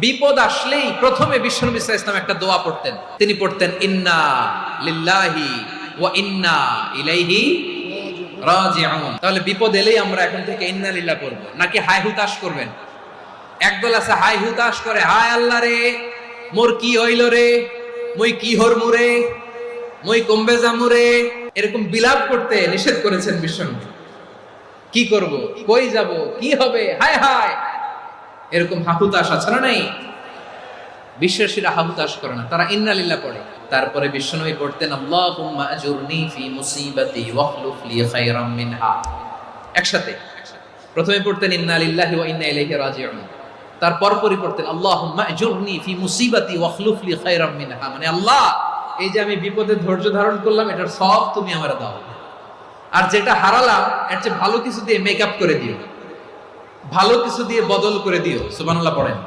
বিপদ আসলেই প্রথমে বিশ্বনবী সাল্লাল্লাহু আলাইহি ওয়াসাল্লাম একটা দোয়া পড়তেন। তিনি পড়তেন ইন্না লিল্লাহি ওয়া ইন্না ইলাইহি রাজিউন। তাহলে বিপদ এলেই আমরা এখন থেকে ইন্না লিল্লাহ পড়ব, নাকি হায় হুতাশ করবেন? একদল আছে হায় হুতাশ করে, হায় আল্লাহ রে মোর কি হইল রে, মই কি হরমু রে, মই কমবে যামু রে, এরকম বিলাপ করতে নিষেধ করেছেন বিশ্বনবী। কি করব, কই যাব, কি হবে, হায় হায়, এরকম হাহুতাশ আছে না? নাই। বিশ্বাসীরা হাহুতাশ করে না, তারা ইন্না লিল্লাহ পড়ে। তারপরে বিশ্বনবী পড়তেন আল্লাহুম্মা আজুরনি ফি মুসিবাতি ওয়াখলুফ লি খায়রাম মিনহা। একসাথে প্রথমে পড়তেন ইন্না লিল্লাহি ওয়া ইন্না ইলাইহি রাজিউন, তারপর পড়তেন আল্লাহুম্মা আজুরনি ফি মুসিবাতি ওয়াখলুফ লি খায়রাম মিনহা, মানে আল্লাহ এই যে আমি বিপদে ধৈর্য ধারণ করলাম এটার সব তুমি আমারে দাও, আর যেটা হারালাম এর চেয়ে ভালো কিছু দিয়ে মেকআপ করে দিও, ভালো কিছু দিয়ে বদল করে দিও। সুবহানাল্লাহ পড়েন।